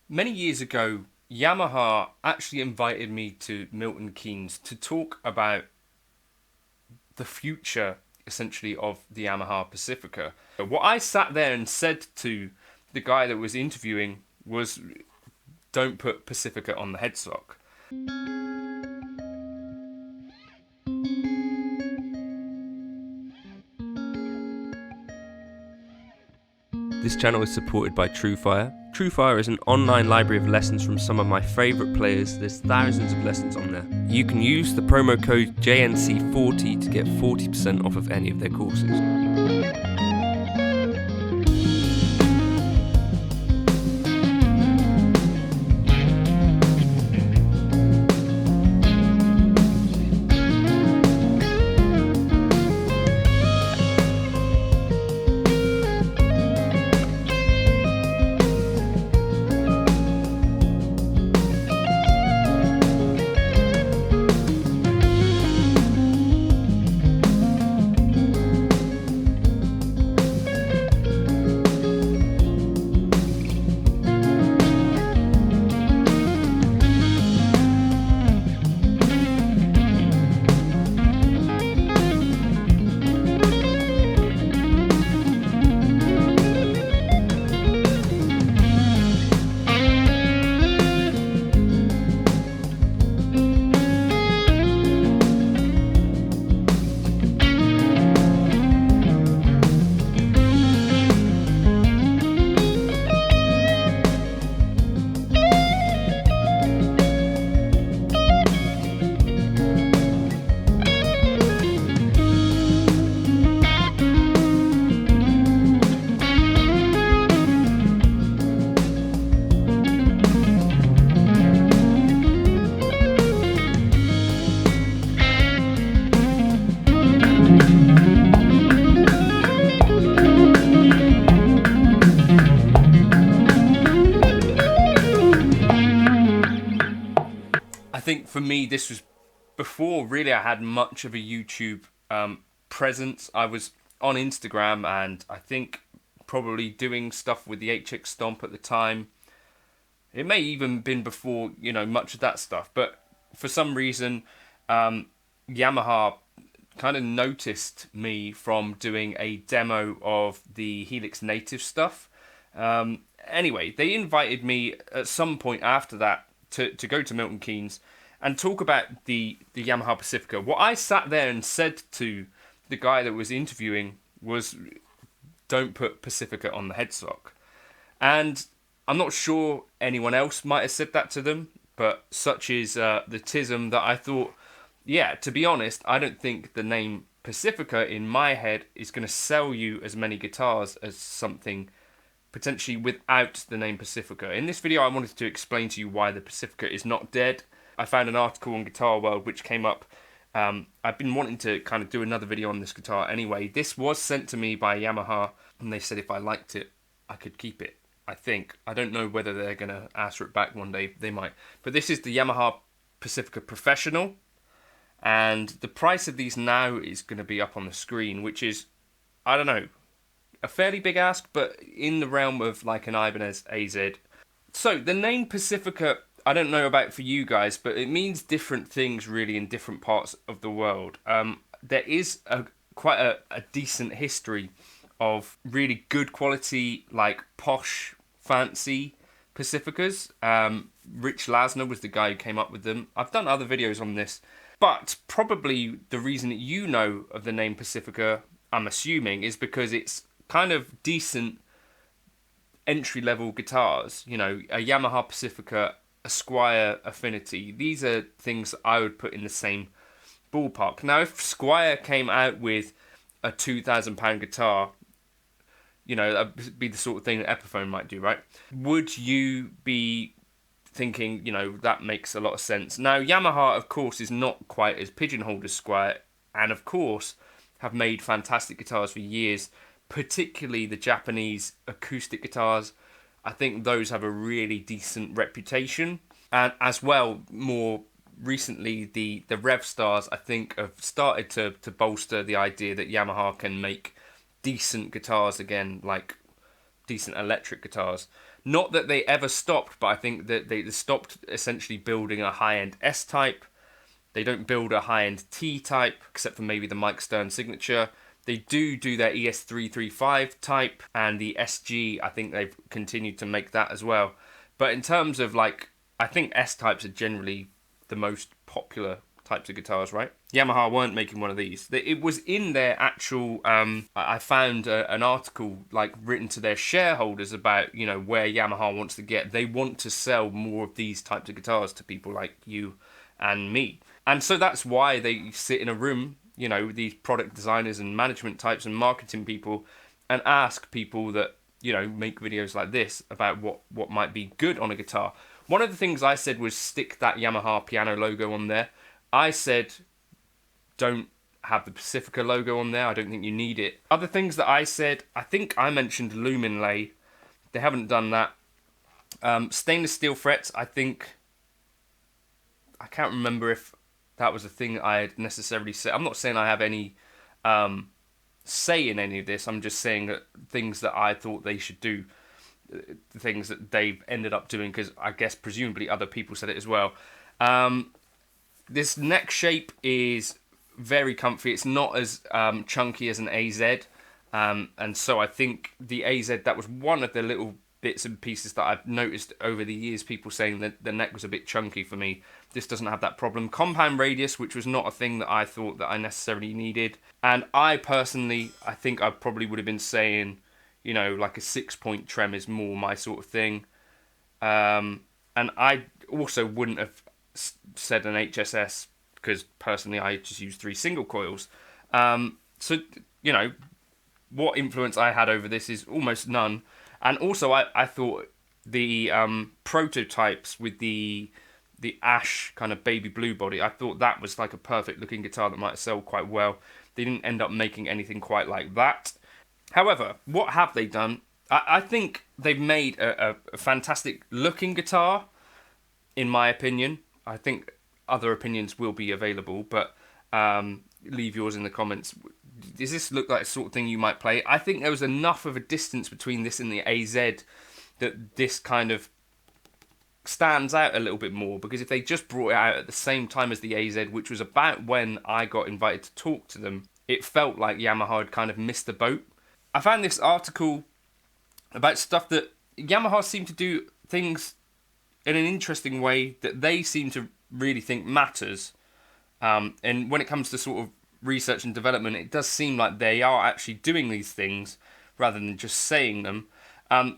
Many years ago, Yamaha actually invited me to Milton Keynes to talk about the future, essentially, of the Yamaha Pacifica. What I sat there and said to the guy that was interviewing was, don't put Pacifica on the headstock. This channel is supported by TrueFire. TrueFire is an online library of lessons from some of my favourite players. There's thousands of lessons on there. You can use the promo code JNC40 to get 40% off of any of their courses. I think for me, this was before really I had much of a YouTube presence. I was on Instagram and I think probably doing stuff with the HX Stomp at the time. It may even been before, much of that stuff. But for some reason, Yamaha kind of noticed me from doing a demo of the Helix Native stuff. Anyway, they invited me at some point after that to go to Milton Keynes and talk about the Yamaha Pacifica. What I sat there and said to the guy that was interviewing was, don't put Pacifica on the headstock. And I'm not sure anyone else might have said that to them, but such is the tism that I thought, yeah, to be honest, I don't think the name Pacifica in my head is going to sell you as many guitars as something potentially without the name Pacifica. In this video, I wanted to explain to you why the Pacifica is not dead. I found an article on Guitar World which came up. I've been wanting to kind of do another video on this guitar anyway. This was sent to me by Yamaha, and they said if I liked it, I could keep it. I think. I don't know whether they're going to ask for it back one day. They might. But this is the Yamaha Pacifica Professional, and the price of these now is going to be up on the screen, which is, I don't know, a fairly big ask, but in the realm of like an Ibanez AZ. So the name Pacifica, I don't know about for you guys, but it means different things really in different parts of the world. There is quite a decent history of really good quality, like posh, fancy Pacificas. Rich Lasner was the guy who came up with them. I've done other videos on this, but probably the reason that you know of the name Pacifica, I'm assuming, is because it's kind of decent entry-level guitars. A Yamaha Pacifica, a Squier Affinity. These are things that I would put in the same ballpark. Now, if Squier came out with a £2,000 guitar, that'd be the sort of thing that Epiphone might do, right? Would you be thinking, that makes a lot of sense? Now, Yamaha, of course, is not quite as pigeonholed as Squier, and of course, have made fantastic guitars for years, particularly the Japanese acoustic guitars. I think those have a really decent reputation. And as well, more recently, the Rev Stars, I think, have started to bolster the idea that Yamaha can make decent guitars again, like decent electric guitars. Not that they ever stopped, but I think that they stopped essentially building a high-end S-Type. They don't build a high-end T-Type, except for maybe the Mike Stern signature. They do their ES335 type, and the SG, I think they've continued to make that as well. But in terms of like, I think S-Types are generally the most popular types of guitars, right? Yamaha weren't making one of these. It was in their actual, I found an article like written to their shareholders about, you know, where Yamaha wants to get. They want to sell more of these types of guitars to people like you and me. And so that's why they sit in a room, you know, these product designers and management types and marketing people, and ask people that, you know, make videos like this about what might be good on a guitar. One of the things I said was stick that Yamaha piano logo on there. I said don't have the Pacifica logo on there. I don't think you need it. Other things that I said, I think I mentioned lumen lay. They haven't done that. Stainless steel frets, I think, I can't remember if that was a thing I had necessarily said. I'm not saying I have any say in any of this. I'm just saying that things that I thought they should do, the things that they've ended up doing, because I guess presumably other people said it as well. This neck shape is very comfy. It's not as chunky as an AZ. And so I think the AZ, that was one of the little bits and pieces that I've noticed over the years, people saying that the neck was a bit chunky for me. This doesn't have that problem. Compound radius, which was not a thing that I thought that I necessarily needed. And I personally, I think I probably would have been saying, you know, like a 6-point trem is more my sort of thing. And I also wouldn't have said an HSS, because personally I just use 3 single coils. So, you know, what influence I had over this is almost none. And also I thought the prototypes with the ash kind of baby blue body, I thought that was like a perfect looking guitar that might sell quite well. They didn't end up making anything quite like that. However, what have they done? I think they've made a fantastic looking guitar, in my opinion. I think other opinions will be available, but leave yours in the comments. Does this look like the sort of thing you might play? I think there was enough of a distance between this and the AZ that this kind of stands out a little bit more, because if they just brought it out at the same time as the AZ, which was about when I got invited to talk to them, it felt like Yamaha had kind of missed the boat. I found this article about stuff that Yamaha seem to do things in an interesting way that they seem to really think matters. And when it comes to sort of research and development, it does seem like they are actually doing these things rather than just saying them.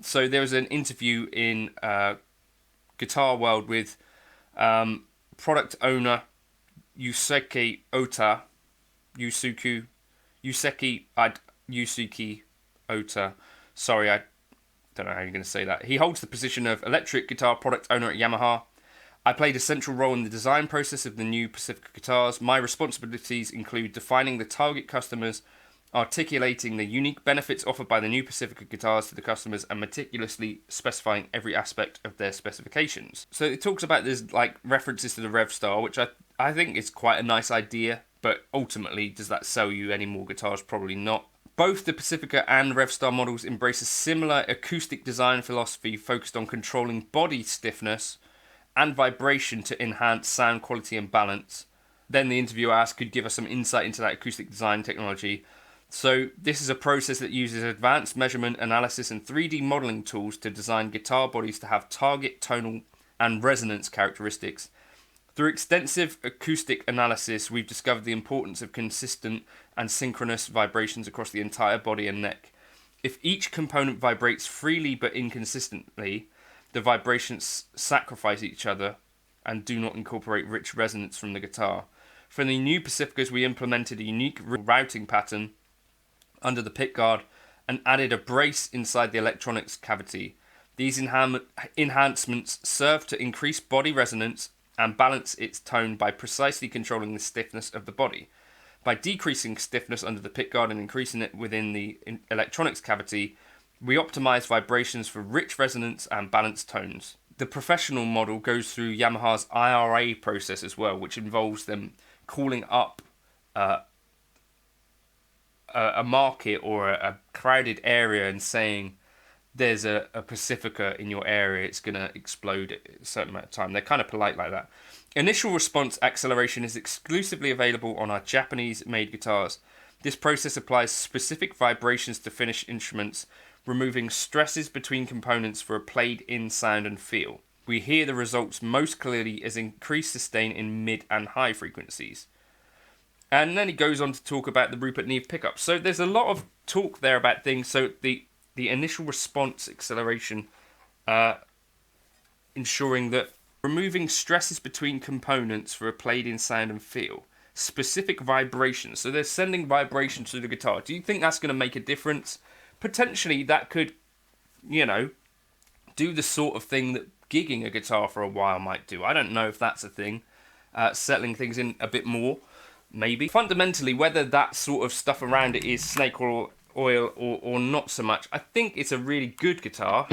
So there was an interview in Guitar World with product owner Yusuke Ota. Yusuke Ota. Sorry, I don't know how you're going to say that. He holds the position of electric guitar product owner at Yamaha. I played a central role in the design process of the new Pacifica guitars. My responsibilities include defining the target customers, articulating the unique benefits offered by the new Pacifica guitars to the customers, and meticulously specifying every aspect of their specifications. So it talks about there's like references to the Revstar, which I think is quite a nice idea, but ultimately, does that sell you any more guitars? Probably not. Both the Pacifica and Revstar models embrace a similar acoustic design philosophy focused on controlling body stiffness and vibration to enhance sound quality and balance. Then the interviewer asked, could give us some insight into that acoustic design technology. So this is a process that uses advanced measurement analysis and 3D modeling tools to design guitar bodies to have target tonal and resonance characteristics. Through extensive acoustic analysis, we've discovered the importance of consistent and synchronous vibrations across the entire body and neck. If each component vibrates freely but inconsistently, the vibrations sacrifice each other and do not incorporate rich resonance from the guitar. For the new Pacificas, we implemented a unique routing pattern under the pickguard and added a brace inside the electronics cavity. These enhancements serve to increase body resonance and balance its tone by precisely controlling the stiffness of the body. By decreasing stiffness under the pickguard and increasing it within the electronics cavity, we optimize vibrations for rich resonance and balanced tones. The professional model goes through Yamaha's IRA process as well, which involves them calling up a market or a crowded area and saying, there's a Pacifica in your area, it's going to explode at a certain amount of time. They're kind of polite like that. Initial response acceleration is exclusively available on our Japanese-made guitars. This process applies specific vibrations to finished instruments, removing stresses between components for a played-in sound and feel. We hear the results most clearly as increased sustain in mid and high frequencies. And then he goes on to talk about the Rupert Neve pickup. So there's a lot of talk there about things. So the initial response acceleration, ensuring that removing stresses between components for a played-in sound and feel. Specific vibrations. So they're sending vibrations to the guitar. Do you think that's going to make a difference? Potentially that could, do the sort of thing that gigging a guitar for a while might do. I don't know if that's a thing. Settling things in a bit more, maybe. Fundamentally, whether that sort of stuff around it is snake oil or not so much, I think it's a really good guitar.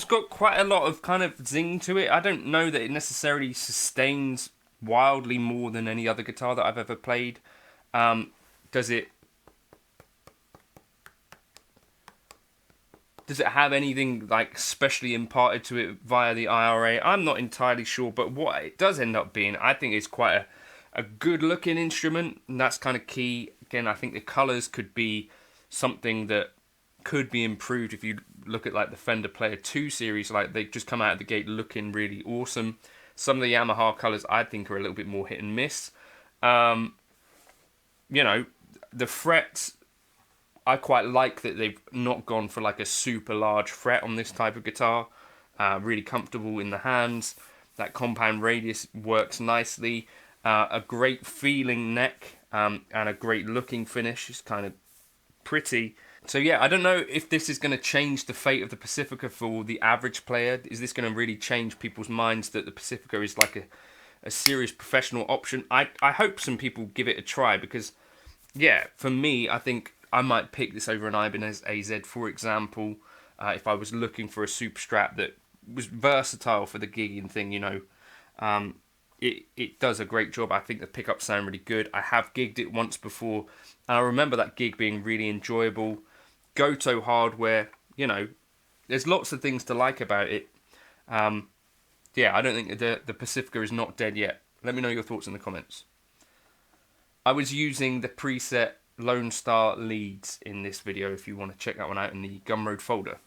Got quite a lot of kind of zing to it. I don't know that it necessarily sustains wildly more than any other guitar that I've ever played. Does it have anything like specially imparted to it via the IRA? I'm not entirely sure, but what it does end up being, I think, is quite a good looking instrument, and that's kind of key. Again, I think the colours could be something that could be improved if you look at like the Fender Player 2 series. Like, they just come out of the gate looking really awesome. Some of the Yamaha colours I think are a little bit more hit and miss. The frets, I quite like that they've not gone for like a super large fret on this type of guitar. Really comfortable in the hands. That compound radius works nicely. A great feeling neck, and a great looking finish. It's kind of pretty. So yeah, I don't know if this is going to change the fate of the Pacifica for the average player. Is this going to really change people's minds that the Pacifica is like a serious professional option? I hope some people give it a try, because, yeah, for me, I think I might pick this over an Ibanez AZ, for example, if I was looking for a super strap that was versatile for the gigging thing, It does a great job. I think the pickups sound really good. I have gigged it once before, and I remember that gig being really enjoyable. Goto hardware, there's lots of things to like about it. Yeah, I don't think the Pacifica is not dead yet. Let me know your thoughts in the comments. I was using the preset Lone Star leads in this video if you want to check that one out in the Gumroad folder.